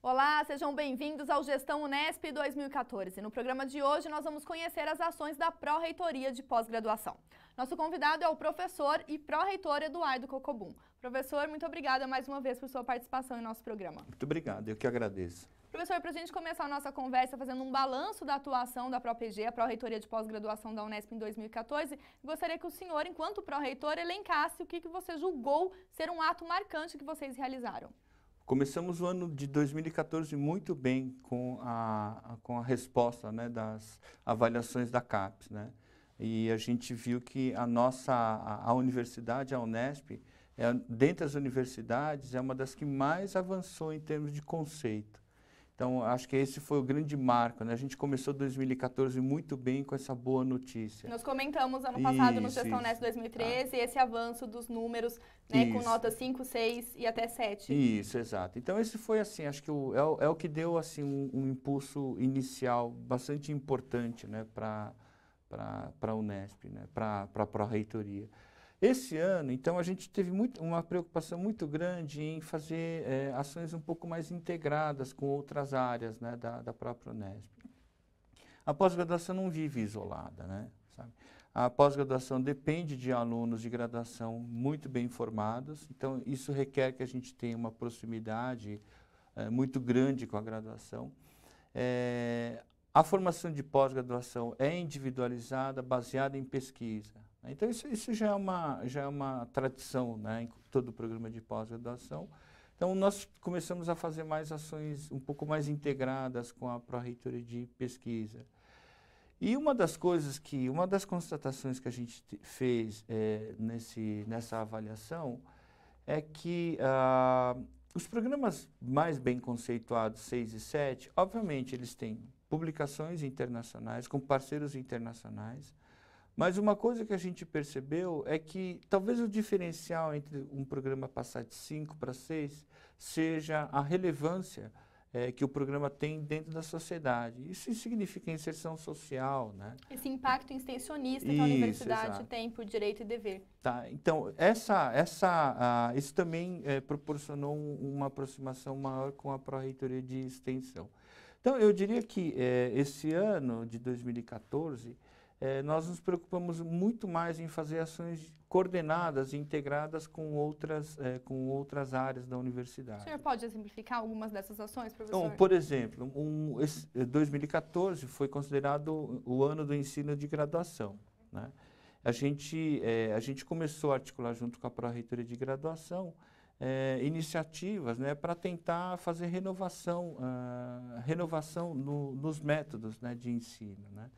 Olá, sejam bem-vindos ao Gestão Unesp 2014. No programa de hoje, nós vamos conhecer as ações da Pró-Reitoria de Pós-Graduação. Nosso convidado é o professor e pró-reitor Eduardo Cocobum. Professor, muito obrigada mais uma vez por sua participação em nosso programa. Muito obrigado, eu que agradeço. Professor, para a gente começar a nossa conversa fazendo um balanço da atuação da Pró-PG, a Pró-Reitoria de Pós-Graduação da Unesp em 2014, gostaria que o senhor, enquanto pró-reitor, elencasse o que você julgou ser um ato marcante que vocês realizaram. Começamos o ano de 2014 muito bem com a resposta, né, das avaliações da CAPES, né? E a gente viu que a universidade, a Unesp, dentre as universidades, é uma das que mais avançou em termos de conceito. Então, acho que esse foi o grande marco, né? A gente começou 2014 muito bem com essa boa notícia. Nós comentamos ano passado no Gestão Unesp 2013 esse avanço dos números, né, com notas 5, 6 e até 7. Isso, exato. Então, esse foi, assim, acho que é o que deu, assim, um impulso inicial bastante importante, né, para a Unesp, né, para a Pró-Reitoria. Esse ano, então, a gente teve uma preocupação muito grande em fazer ações um pouco mais integradas com outras áreas, né, da própria Unesp. A pós-graduação não vive isolada, né, sabe? A pós-graduação depende de alunos de graduação muito bem formados, então isso requer que a gente tenha uma proximidade muito grande com a graduação. A formação de pós-graduação é individualizada, baseada em pesquisa. Então, isso já é uma tradição, né, em todo o programa de pós-graduação. Então, nós começamos a fazer mais ações um pouco mais integradas com a Pró-Reitoria de Pesquisa. E uma das constatações que a gente fez nessa avaliação é que os programas mais bem conceituados, 6 e 7, obviamente eles têm publicações internacionais, com parceiros internacionais, mas uma coisa que a gente percebeu é que talvez o diferencial entre um programa passar de 5 para 6 seja a relevância que o programa tem dentro da sociedade. Isso significa inserção social, né? Esse impacto extensionista que a universidade tem por direito e dever. Tá, então, isso também proporcionou uma aproximação maior com a Pró-Reitoria de Extensão. Então, eu diria que esse ano de 2014, nós nos preocupamos muito mais em fazer ações coordenadas e integradas com outras áreas da universidade. O senhor pode exemplificar algumas dessas ações, professor? Então, por exemplo, 2014 foi considerado o ano do ensino de graduação, né? A gente começou a articular junto com a Pró-Reitoria de Graduação iniciativas, né, para tentar fazer renovação nos métodos, né, de ensino, né?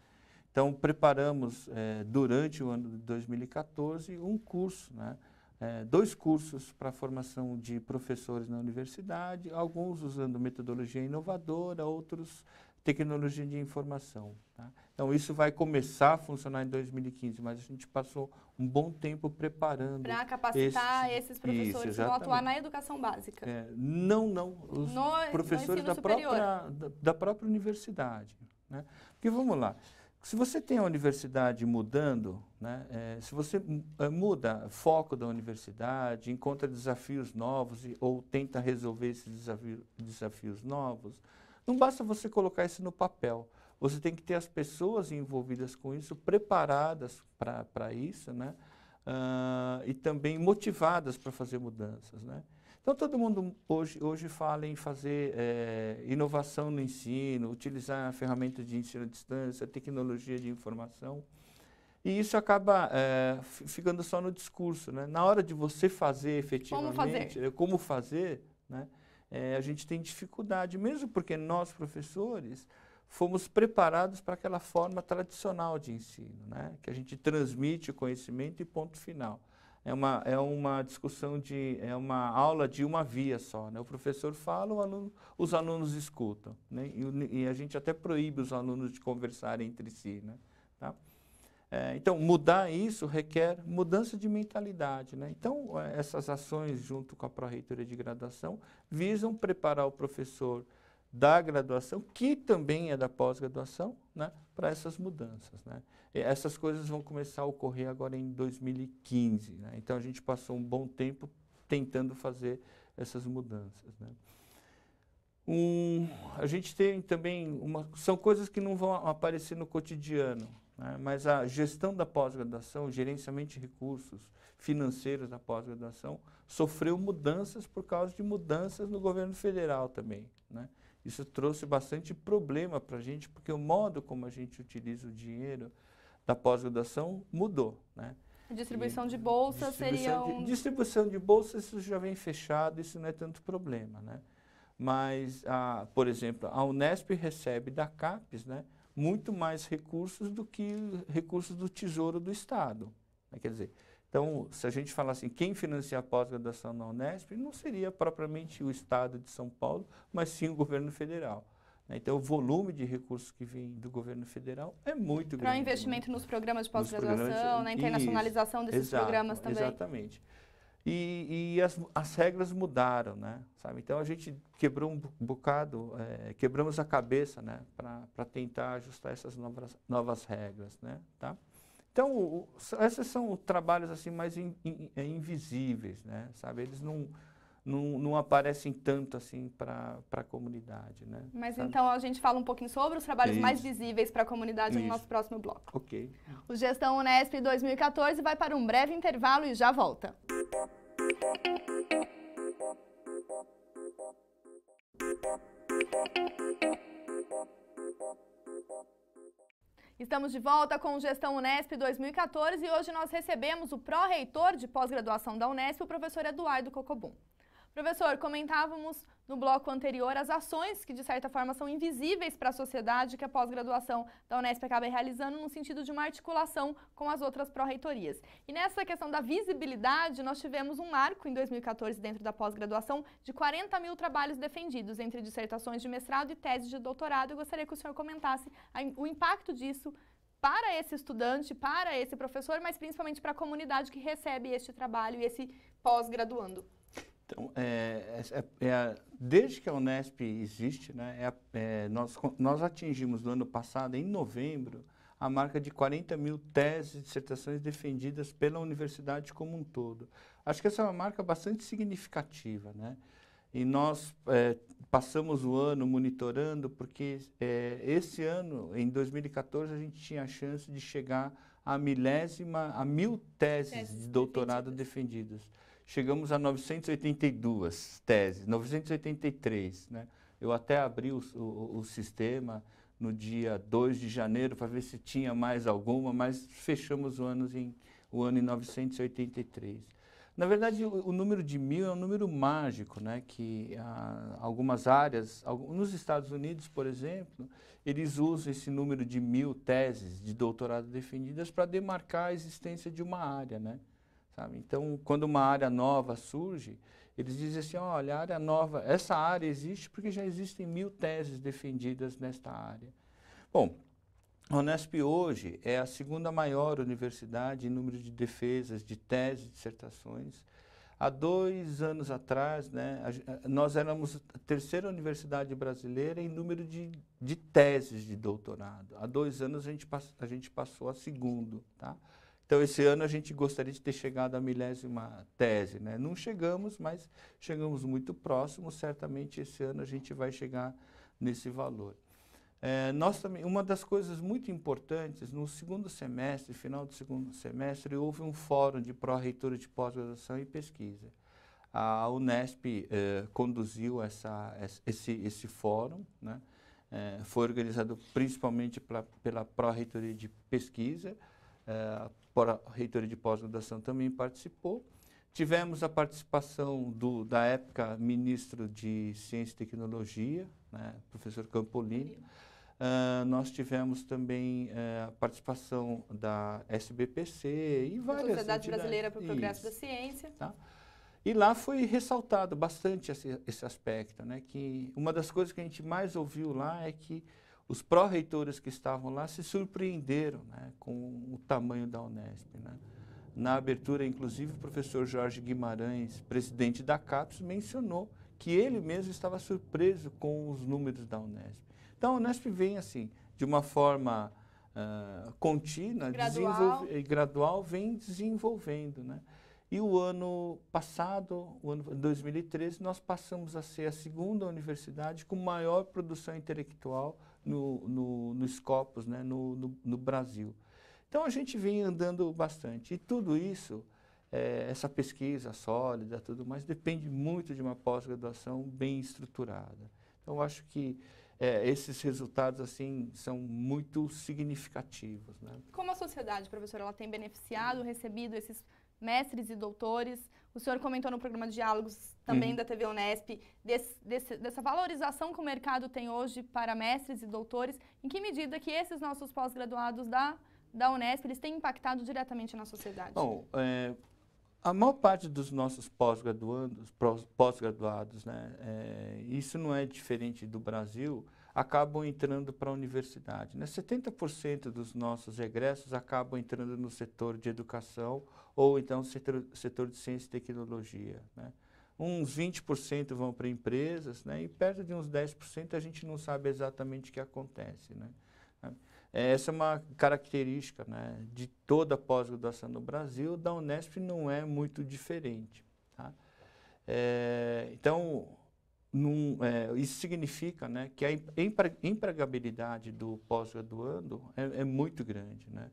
Então, preparamos, durante o ano de 2014, um curso, né? 2 cursos para a formação de professores na universidade, alguns usando metodologia inovadora, outros tecnologia de informação. Tá? Então, isso vai começar a funcionar em 2015, mas a gente passou um bom tempo preparando. Para capacitar esses professores que vão atuar na educação básica. Os professores da própria universidade. Né? Porque, vamos lá, se você tem a universidade mudando, né, se você muda o foco da universidade, encontra desafios novos ou tenta resolver esses desafios novos, não basta você colocar isso no papel. Você tem que ter as pessoas envolvidas com isso, preparadas para isso, né, e também motivadas para fazer mudanças, né. Então, todo mundo hoje fala em fazer inovação no ensino, utilizar a ferramenta de ensino à distância, tecnologia de informação. E isso acaba ficando só no discurso, né? Na hora de você fazer efetivamente, como fazer, né? A gente tem dificuldade, mesmo porque nós, professores, fomos preparados para aquela forma tradicional de ensino, né? Que a gente transmite o conhecimento e ponto final. É uma discussão é uma aula de uma via só, né? O professor fala, os alunos escutam, né? E a gente até proíbe os alunos de conversarem entre si, né? Tá? Então, mudar isso requer mudança de mentalidade, né? Então, essas ações junto com a Pró-Reitoria de Graduação visam preparar o professor da graduação, que também é da pós-graduação, né, para essas mudanças, né? E essas coisas vão começar a ocorrer agora em 2015, né? Então, a gente passou um bom tempo tentando fazer essas mudanças, né? A gente tem também, são coisas que não vão aparecer no cotidiano, né? Mas a gestão da pós-graduação, o gerenciamento de recursos financeiros da pós-graduação, sofreu mudanças por causa de mudanças no governo federal também, né? Isso trouxe bastante problema para a gente, porque o modo como a gente utiliza o dinheiro da pós-graduação mudou, né? Distribuição de bolsas seria distribuição de bolsas, isso já vem fechado, isso não é tanto problema, né? Mas, por exemplo, a Unesp recebe da CAPES, né, muito mais recursos do que recursos do Tesouro do Estado, né? Quer dizer, então, se a gente falar assim, quem financia a pós-graduação na Unesp, não seria propriamente o Estado de São Paulo, mas sim o governo federal. Então, o volume de recursos que vem do governo federal é muito grande. Para o investimento nos programas de pós-graduação, na internacionalização desses programas também. Exatamente. E as regras mudaram, né? Sabe? Então, a gente quebrou um bocado, quebramos a cabeça, né, para tentar ajustar essas novas regras, né? Tá? Então, esses são trabalhos assim, mais invisíveis, né? Sabe? Eles não aparecem tanto assim para a comunidade, né? Mas sabe? Então a gente fala um pouquinho sobre os trabalhos mais visíveis para a comunidade no nosso próximo bloco. Ok. O Gestão Unesp 2014 vai para um breve intervalo e já volta. Estamos de volta com o Gestão Unesp 2014 e hoje nós recebemos o pró-reitor de pós-graduação da Unesp, o professor Eduardo Cocobum. Professor, comentávamos no bloco anterior as ações que, de certa forma, são invisíveis para a sociedade que a pós-graduação da Unesp acaba realizando no sentido de uma articulação com as outras pró-reitorias. E nessa questão da visibilidade, nós tivemos um marco em 2014 dentro da pós-graduação de 40 mil trabalhos defendidos entre dissertações de mestrado e teses de doutorado. Eu gostaria que o senhor comentasse o impacto disso para esse estudante, para esse professor, mas principalmente para a comunidade que recebe este trabalho e esse pós-graduando. Então, desde que a Unesp existe, né, nós atingimos no ano passado, em novembro, a marca de 40 mil teses e dissertações defendidas pela universidade como um todo. Acho que essa é uma marca bastante significativa, né? E nós passamos o ano monitorando, porque esse ano, em 2014, a gente tinha a chance de chegar a 1.000 teses de doutorado defendidas. Chegamos a 982 teses, 983, né? Eu até abri o sistema no dia 2 de janeiro para ver se tinha mais alguma, mas fechamos o ano em 983. Na verdade, o número de 1.000 é um número mágico, né? Que algumas áreas, nos Estados Unidos, por exemplo, eles usam esse número de 1.000 teses de doutorado defendidas para demarcar a existência de uma área, né? Sabe? Então, quando uma área nova surge, eles dizem assim, olha, a área nova, essa área existe porque já existem 1.000 teses defendidas nesta área. Bom, a Unesp hoje é a segunda maior universidade em número de defesas de teses e dissertações. Há 2 anos atrás, né, nós éramos a terceira universidade brasileira em número de teses de doutorado. Há 2 anos a gente passou a segundo, tá? Então, esse ano a gente gostaria de ter chegado à 1.000ª tese, né? Não chegamos, mas chegamos muito próximo. Certamente, esse ano a gente vai chegar nesse valor. Nós também, uma das coisas muito importantes, no segundo semestre, final do segundo semestre, houve um fórum de pró-reitura de pós-graduação e pesquisa. A Unesp conduziu esse fórum, né? Foi organizado principalmente pela pró-reitoria de pesquisa. A reitoria de pós-graduação também participou. Tivemos a participação da época ministro de Ciência e Tecnologia, né, professor Campolini. Nós tivemos também a participação da SBPC e várias Sociedade Brasileira para o Progresso da Ciência. Tá? E lá foi ressaltado bastante esse aspecto, né, que uma das coisas que a gente mais ouviu lá é que os pró-reitores que estavam lá se surpreenderam, né, com o tamanho da Unesp, né? Na abertura, inclusive, o professor Jorge Guimarães, presidente da CAPES, mencionou que ele mesmo estava surpreso com os números da Unesp. Então, a Unesp vem assim, de uma forma contínua, gradual, vem desenvolvendo, né? E o ano passado, o ano 2013, nós passamos a ser a segunda universidade com maior produção intelectual no Scopus, né, no Brasil. Então, a gente vem andando bastante. E tudo isso, essa pesquisa sólida, tudo mais, depende muito de uma pós-graduação bem estruturada. Então, eu acho que esses resultados assim são muito significativos, né? Como a sociedade, professora, ela tem beneficiado, recebido esses mestres e doutores? O senhor comentou no programa de Diálogos, também da TV Unesp, dessa valorização que o mercado tem hoje para mestres e doutores. Em que medida que esses nossos pós-graduados da Unesp, eles têm impactado diretamente na sociedade? Bom, a maior parte dos nossos pós-graduados, né, isso não é diferente do Brasil, acabam entrando para a universidade, né? 70% dos nossos egressos acabam entrando no setor de educação ou então setor de ciência e tecnologia, né? Uns 20% vão para empresas, né? E perto de uns 10% a gente não sabe exatamente o que acontece, né? Essa é uma característica, né, de toda a pós-graduação no Brasil. Da Unesp não é muito diferente, tá? Então, isso significa, né, que a empregabilidade do pós-graduando é muito grande, né?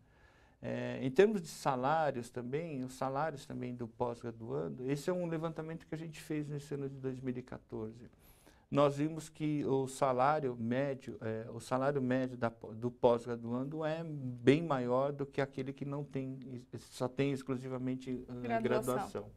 Em termos de salários também, os salários também do pós-graduando, esse é um levantamento que a gente fez nesse ano de 2014. Nós vimos que o salário médio do pós-graduando é bem maior do que aquele que não tem, só tem exclusivamente graduação.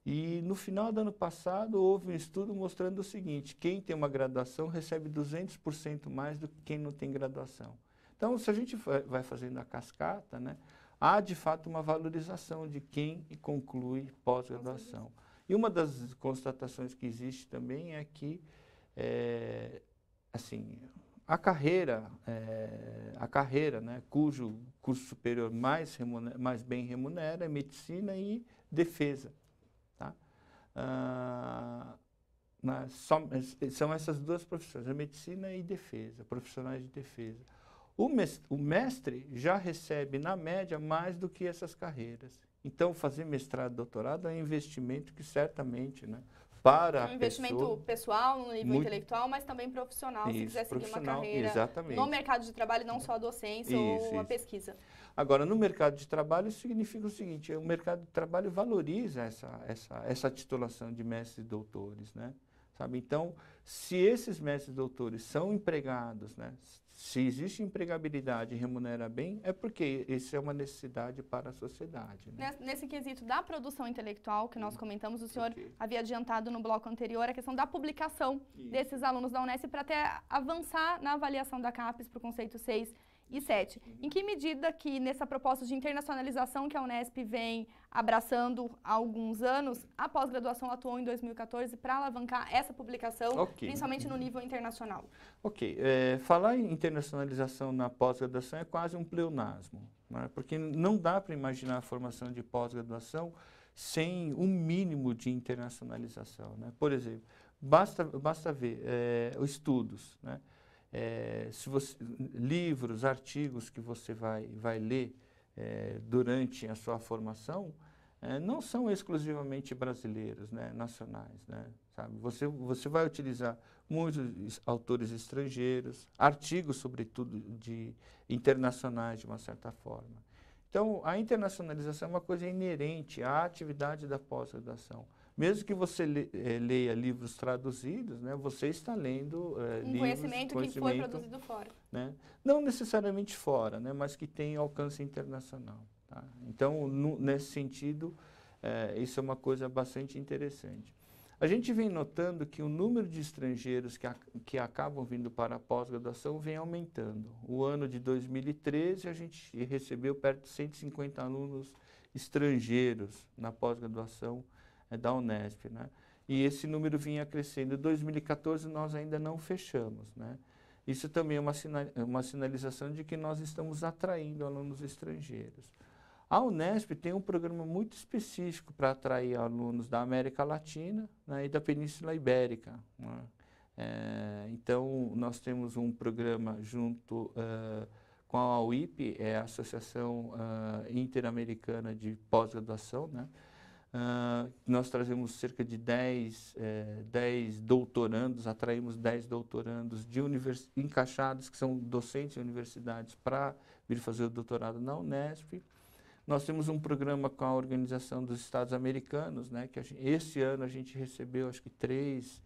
E no final do ano passado houve um estudo mostrando o seguinte: quem tem uma graduação recebe 200% mais do que quem não tem graduação. Então, se a gente vai fazendo a cascata, né, há de fato uma valorização de quem conclui pós-graduação. E uma das constatações que existe também é que, assim, a carreira, né, cujo curso superior mais bem remunera é medicina e defesa. Tá? São essas duas profissões, a medicina e defesa, profissionais de defesa. O mestre já recebe, na média, mais do que essas carreiras. Então, fazer mestrado e doutorado é um investimento que certamente, né, para um investimento pessoal, no nível intelectual, mas também profissional, se quiser seguir uma carreira no mercado de trabalho, não só a docência ou a pesquisa. Agora, no mercado de trabalho, isso significa o seguinte: o mercado de trabalho valoriza essa titulação de mestres e doutores, né? Sabe? Então, se esses mestres e doutores são empregados, né, se existe empregabilidade e remunera bem, é porque isso é uma necessidade para a sociedade, né? Nesse quesito da produção intelectual que nós comentamos, o senhor havia adiantado no bloco anterior a questão da publicação desses alunos da Unesp para até avançar na avaliação da CAPES para o conceito 6 e 7. Em que medida que nessa proposta de internacionalização que a Unesp vem abraçando há alguns anos, a pós-graduação atuou em 2014 para alavancar essa publicação, principalmente no nível internacional? Falar em internacionalização na pós-graduação é quase um pleonasmo, né? Porque não dá para imaginar a formação de pós-graduação sem um mínimo de internacionalização, né? Por exemplo, basta ver os estudos, né? Livros, artigos que você vai ler durante a sua formação não são exclusivamente brasileiros, né, nacionais, né, sabe? Você vai utilizar muitos autores estrangeiros, artigos, sobretudo, internacionais, de uma certa forma. Então, a internacionalização é uma coisa inerente à atividade da pós-graduação. Mesmo que você leia livros traduzidos, né, você está lendo conhecimento que foi produzido fora. Né? Não necessariamente fora, né, mas que tem alcance internacional. Tá? Então, nesse sentido, isso é uma coisa bastante interessante. A gente vem notando que o número de estrangeiros que acabam vindo para a pós-graduação vem aumentando. O ano de 2013, a gente recebeu perto de 150 alunos estrangeiros na pós-graduação da Unesp, né? E esse número vinha crescendo. Em 2014 nós ainda não fechamos, né? Isso também é uma sinalização de que nós estamos atraindo alunos estrangeiros. A Unesp tem um programa muito específico para atrair alunos da América Latina, né, e da Península Ibérica, né? Então, nós temos um programa junto com a UIP, a Associação Interamericana de Pós-Graduação, né? Nós trazemos cerca de 10 doutorandos, atraímos 10 doutorandos encaixados, que são docentes em universidades, para vir fazer o doutorado na Unesp. Nós temos um programa com a Organização dos Estados Americanos, né, que esse ano a gente recebeu, acho que três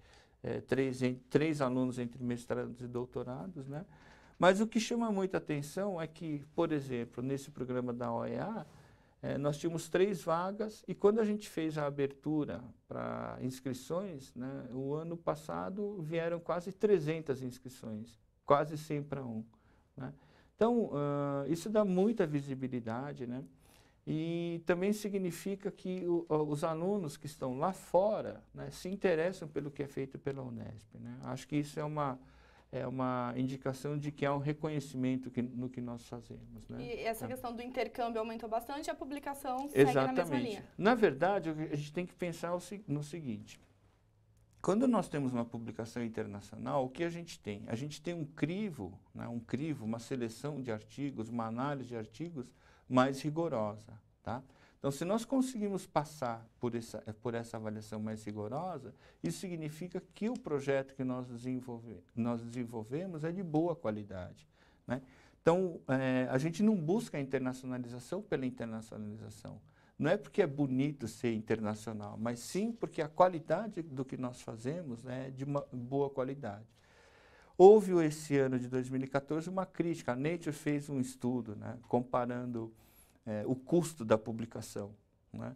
alunos entre mestrados e doutorados, né? Mas o que chama muita atenção é que, por exemplo, nesse programa da OEA, nós tínhamos 3 vagas e quando a gente fez a abertura para inscrições, né, o ano passado vieram quase 300 inscrições, quase 100 para 1. Né? Então, isso dá muita visibilidade, né? E também significa que os alunos que estão lá fora, né, se interessam pelo que é feito pela Unesp. Né? Acho que isso é uma indicação de que há um reconhecimento no que nós fazemos. Né? E essa questão do intercâmbio aumentou bastante, a publicação segue na mesma linha. Na verdade, a gente tem que pensar no seguinte. Quando nós temos uma publicação internacional, o que a gente tem? A gente tem um crivo, né, uma seleção de artigos, uma análise de artigos mais rigorosa. Tá? Então, se nós conseguimos passar por essa avaliação mais rigorosa, isso significa que o projeto que nós desenvolvemos é de boa qualidade. Né? Então, a gente não busca a internacionalização pela internacionalização. Não é porque é bonito ser internacional, mas sim porque a qualidade do que nós fazemos é de uma boa qualidade. Houve esse ano de 2014 uma crítica. A Nature fez um estudo, né, comparando o custo da publicação. Né?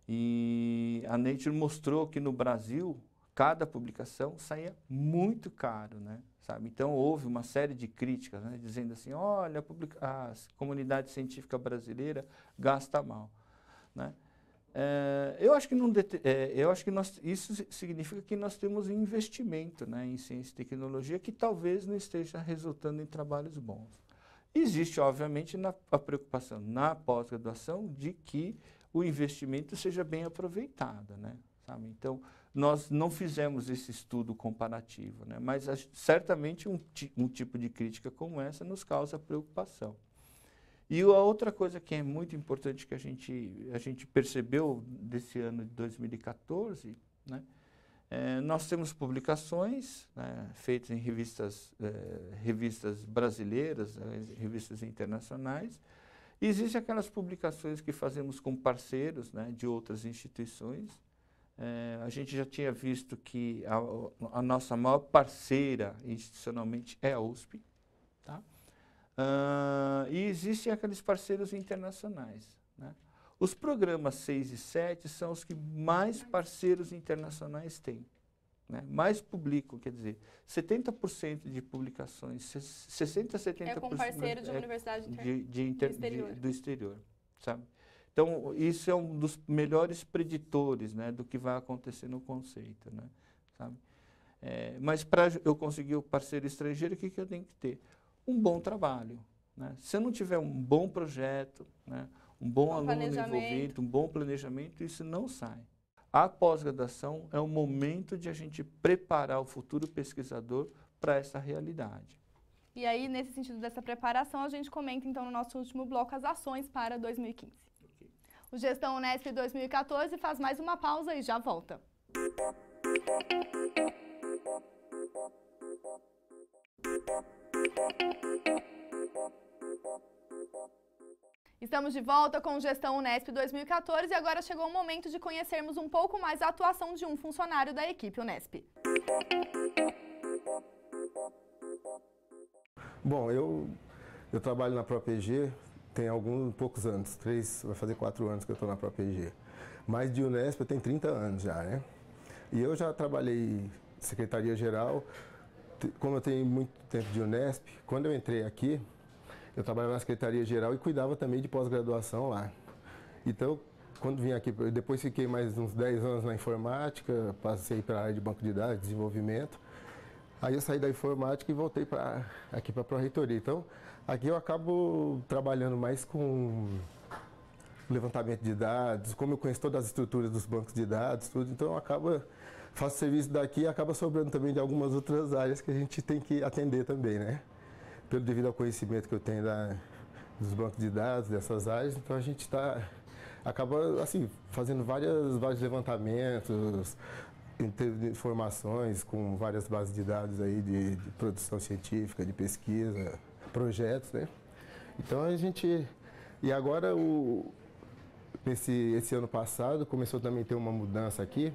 E a Nature mostrou que no Brasil, cada publicação saía muito caro. Né? Sabe? Então, houve uma série de críticas, né, dizendo assim, olha, a comunidade científica brasileira gasta mal. Né? Eu acho que isso significa que nós temos um investimento, né, em ciência e tecnologia que talvez não esteja resultando em trabalhos bons. Existe, obviamente, a preocupação na pós-graduação de que o investimento seja bem aproveitado. Né, sabe? Então, nós não fizemos esse estudo comparativo, né, mas certamente um tipo de crítica como essa nos causa preocupação. E a outra coisa que é muito importante que a gente percebeu desse ano de 2014, né, nós temos publicações, né, feitas em revistas brasileiras, revistas internacionais, e existem aquelas publicações que fazemos com parceiros, né, de outras instituições. A gente já tinha visto que a nossa maior parceira institucionalmente é a USP. Tá? E existem aqueles parceiros internacionais. Né? Os programas 6 e 7 são os que mais parceiros internacionais têm. Né? Mais publicam, quer dizer, 70% de publicações, 60% a 70% é com parceiro de uma universidade do exterior. Sabe? Então, isso é um dos melhores preditores, né, do que vai acontecer no conceito. Né? Sabe? Mas para eu conseguir o parceiro estrangeiro, o que eu tenho que ter? Um bom trabalho. Né? Se eu não tiver um bom projeto, né, um bom aluno envolvido, um bom planejamento, isso não sai. A pós-graduação é o momento de a gente preparar o futuro pesquisador para essa realidade. E aí, nesse sentido dessa preparação, a gente comenta, então, no nosso último bloco, as ações para 2015. Okay. O Gestão Unesp 2014 faz mais uma pausa e já volta. Estamos de volta com Gestão Unesp 2014 e agora chegou o momento de conhecermos um pouco mais a atuação de um funcionário da equipe Unesp. Bom, eu trabalho na ProPG tem poucos anos, vai fazer 4 anos que eu estou na ProPG. Mas de Unesp eu tenho 30 anos já, né? E eu já trabalhei secretaria-geral. Como eu tenho muito tempo de Unesp, quando eu entrei aqui, eu trabalhava na Secretaria-Geral e cuidava também de pós-graduação lá. Então, quando vim aqui, depois fiquei mais uns 10 anos na informática, passei para a área de banco de dados, desenvolvimento. Aí eu saí da informática e voltei aqui para a Pró-Reitoria. Então, aqui eu acabo trabalhando mais com levantamento de dados, como eu conheço todas as estruturas dos bancos de dados, tudo, então eu faço serviço daqui e acaba sobrando também de algumas outras áreas que a gente tem que atender também, né? Devido ao conhecimento que eu tenho dos bancos de dados, dessas áreas, então a gente acaba, assim, fazendo vários levantamentos, informações com várias bases de dados aí de produção científica, de pesquisa, projetos, né? Então a gente... E agora, esse ano passado, começou também a ter uma mudança aqui,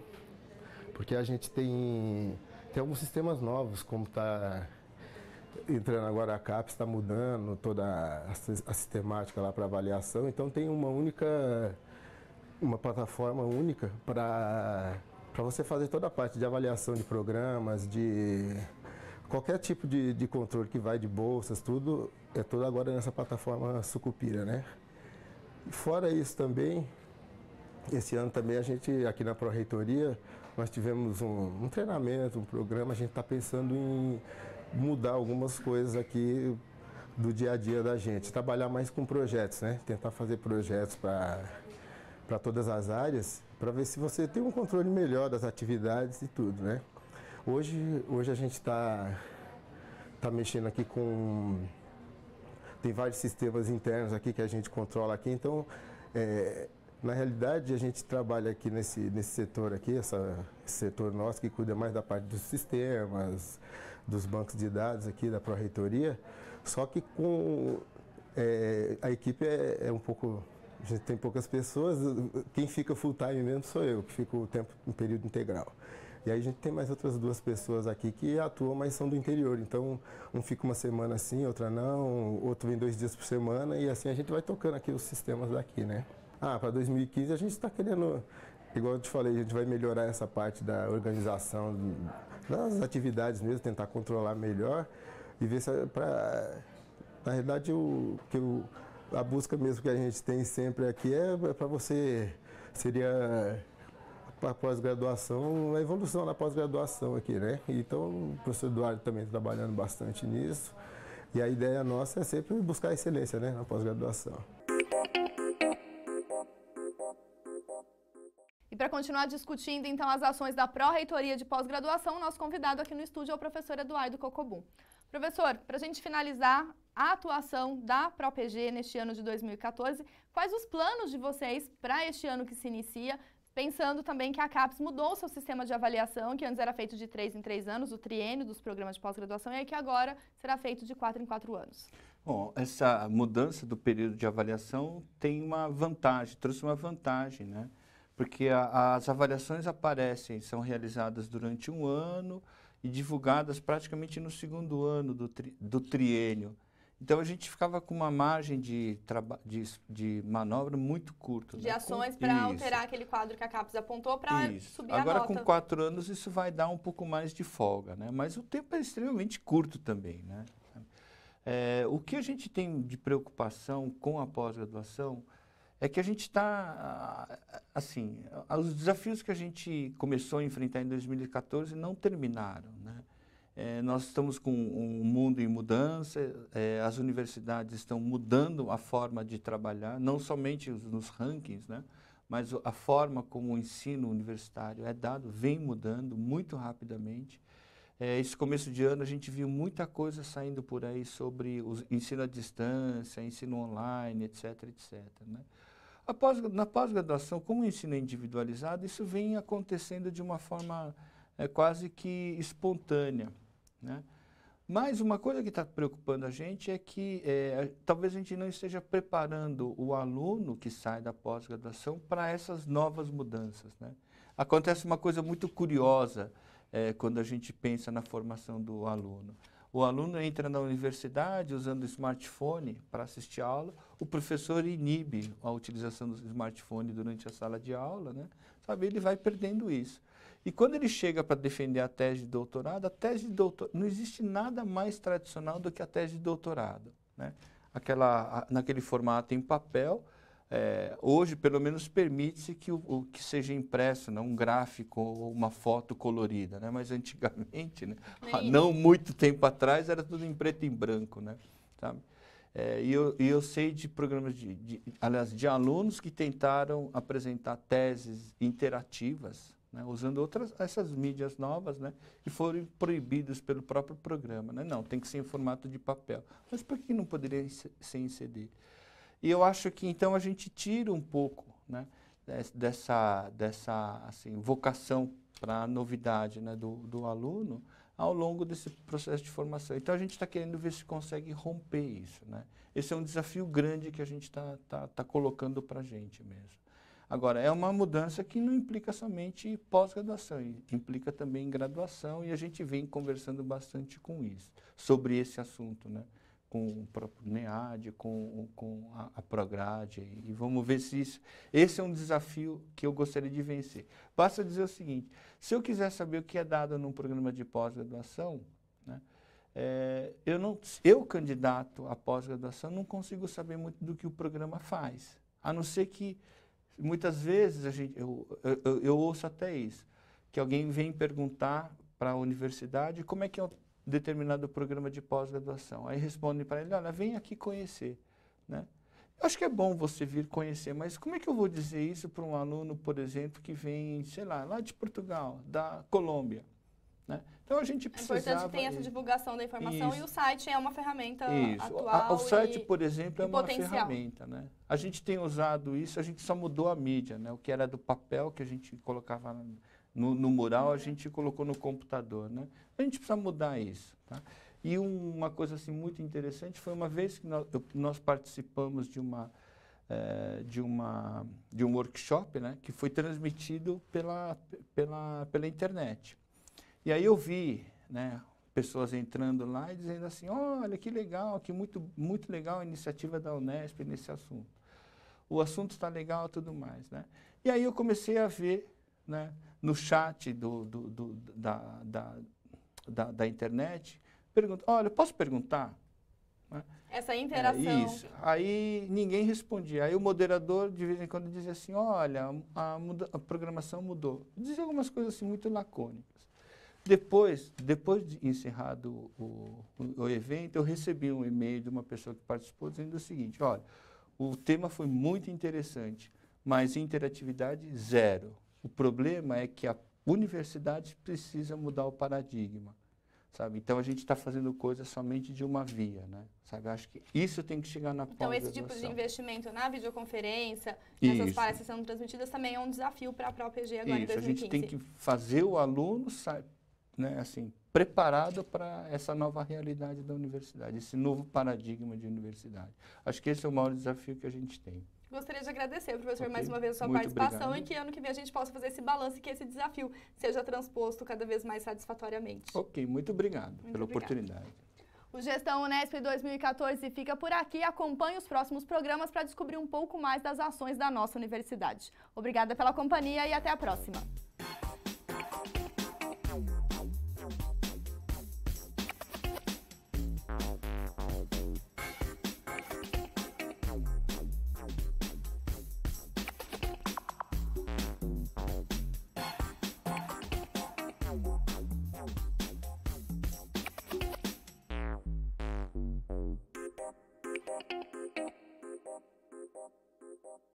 porque a gente tem alguns sistemas novos, como está entrando agora a CAPES, está mudando toda a sistemática lá para avaliação, então tem uma plataforma única para você fazer toda a parte de avaliação de programas, de qualquer tipo de controle que vai de bolsas, tudo agora nessa plataforma Sucupira, né? E fora isso também, esse ano também a gente, aqui na Pró-Reitoria, nós tivemos um treinamento, um programa, a gente está pensando em mudar algumas coisas aqui do dia a dia da gente, trabalhar mais com projetos, né? Tentar fazer projetos para todas as áreas, para ver se você tem um controle melhor das atividades e tudo, né? Hoje a gente está mexendo aqui com... Tem vários sistemas internos aqui que a gente controla aqui, então, na realidade, a gente trabalha aqui nesse setor aqui, esse setor nosso que cuida mais da parte dos sistemas, dos bancos de dados aqui da Pró-Reitoria, só que a equipe é um pouco... A gente tem poucas pessoas, quem fica full time mesmo sou eu, que fico o tempo em período integral. E aí a gente tem mais outras 2 pessoas aqui que atuam, mas são do interior. Então, um fica uma semana assim, outra não, outro vem 2 dias por semana e assim a gente vai tocando aqui os sistemas daqui, né? Para 2015 a gente está querendo, igual eu te falei, a gente vai melhorar essa parte da organização das atividades mesmo, tentar controlar melhor e ver se na realidade a busca mesmo que a gente tem sempre aqui é para você, seria a pós-graduação, a evolução na pós-graduação aqui, né? Então o professor Eduardo também está trabalhando bastante nisso e a ideia nossa é sempre buscar excelência, né, na pós-graduação. E para continuar discutindo, então, as ações da Pró-Reitoria de Pós-Graduação, nosso convidado aqui no estúdio é o professor Eduardo Cocobum. Professor, para a gente finalizar a atuação da Pró-PG neste ano de 2014, quais os planos de vocês para este ano que se inicia, pensando também que a CAPES mudou o seu sistema de avaliação, que antes era feito de 3 em 3 anos, o triênio dos programas de pós-graduação, e que agora será feito de 4 em 4 anos? Bom, essa mudança do período de avaliação tem uma vantagem, trouxe uma vantagem, né? Porque as avaliações são realizadas durante um ano e divulgadas praticamente no segundo ano do triênio. Então, a gente ficava com uma margem de manobra muito curta. De ações para alterar aquele quadro que a CAPES apontou para subir a nota. Agora, com 4 anos, isso vai dar um pouco mais de folga, né? Mas o tempo é extremamente curto também, né? O que a gente tem de preocupação com a pós-graduação é que a gente está, assim, os desafios que a gente começou a enfrentar em 2014 não terminaram, né? Nós estamos com um mundo em mudança, as universidades estão mudando a forma de trabalhar, não somente nos rankings, né? Mas a forma como o ensino universitário é dado vem mudando muito rapidamente. Esse começo de ano a gente viu muita coisa saindo por aí sobre o ensino à distância, ensino online, etc, etc, né? Na pós-graduação, como o ensino é individualizado, isso vem acontecendo de uma forma quase que espontânea, né? Mas uma coisa que está preocupando a gente é que talvez a gente não esteja preparando o aluno que sai da pós-graduação para essas novas mudanças, né? Acontece uma coisa muito curiosa quando a gente pensa na formação do aluno. O aluno entra na universidade usando o smartphone para assistir a aula, o professor inibe a utilização do smartphone durante a sala de aula, né? Sabe, ele vai perdendo isso. E quando ele chega para defender a tese de doutorado, não existe nada mais tradicional do que a tese de doutorado, né? Naquele formato em papel, hoje pelo menos permite-se que seja impresso, né, um gráfico ou uma foto colorida, né? Mas antigamente, né, não muito tempo atrás, era tudo em preto e branco, né? Sabe? E eu sei de programas, aliás, de alunos que tentaram apresentar teses interativas, né, usando essas mídias novas, né, e foram proibidos pelo próprio programa, né? Não, tem que ser em formato de papel. Mas por que não poderia ser em CD? E eu acho que, então, a gente tira um pouco, né, dessa assim, vocação para a novidade, né, do aluno ao longo desse processo de formação. Então, a gente está querendo ver se consegue romper isso, né? Esse é um desafio grande que a gente está colocando para a gente mesmo. Agora, é uma mudança que não implica somente pós-graduação, implica também graduação, e a gente vem conversando bastante sobre esse assunto, né? Com o próprio NEAD, com a Prograde, e vamos ver se esse é um desafio que eu gostaria de vencer. Basta dizer o seguinte, se eu quiser saber o que é dado num programa de pós-graduação, né, eu, candidato à pós-graduação, não consigo saber muito do que o programa faz, a não ser que, muitas vezes, eu ouço até isso, que alguém vem perguntar para a universidade como é que é o determinado programa de pós-graduação. Aí respondem para ele, olha, vem aqui conhecer, né? Eu acho que é bom você vir conhecer, mas como é que eu vou dizer isso para um aluno, por exemplo, que vem, sei lá de Portugal, da Colômbia, né? Então a gente precisava... É importante que tenha essa divulgação da informação, isso. E o site é uma ferramenta atual. O site, por exemplo, é uma ferramenta, né? A gente tem usado isso, a gente só mudou a mídia, né? O que era do papel que a gente colocava no mural, a gente colocou no computador, né? A gente precisa mudar isso, tá? E uma coisa assim muito interessante foi uma vez que nós participamos de um workshop, né, que foi transmitido pela internet. E aí eu vi, né, pessoas entrando lá e dizendo assim, olha que legal, que muito legal a iniciativa da Unesp nesse assunto. O assunto está legal e tudo mais, né? E aí eu comecei a ver, né, no chat da internet, pergunta, olha, posso perguntar? Né? Essa interação. Isso. Aí ninguém respondia. Aí o moderador, de vez em quando, dizia assim, olha, a programação mudou. Dizia algumas coisas assim muito lacônicas. Depois de encerrado o evento, eu recebi um e-mail de uma pessoa que participou dizendo o seguinte, olha, o tema foi muito interessante, mas interatividade zero. O problema é que a universidade precisa mudar o paradigma, sabe? Então, a gente está fazendo coisas somente de uma via, né? Sabe? Acho que isso tem que chegar na pós-graduação. Então, esse tipo de investimento na videoconferência, nessas palestras sendo transmitidas, também é um desafio para a própria EG agora em 2015. A gente tem que fazer o aluno, né, assim, preparado para essa nova realidade da universidade, esse novo paradigma de universidade. Acho que esse é o maior desafio que a gente tem. Gostaria de agradecer, professor, mais uma vez a sua participação. Obrigado. E que ano que vem a gente possa fazer esse balanço e que esse desafio seja transposto cada vez mais satisfatoriamente. Ok, muito obrigado pela oportunidade. O Gestão Unesp 2014 fica por aqui. Acompanhe os próximos programas para descobrir um pouco mais das ações da nossa universidade. Obrigada pela companhia e até a próxima.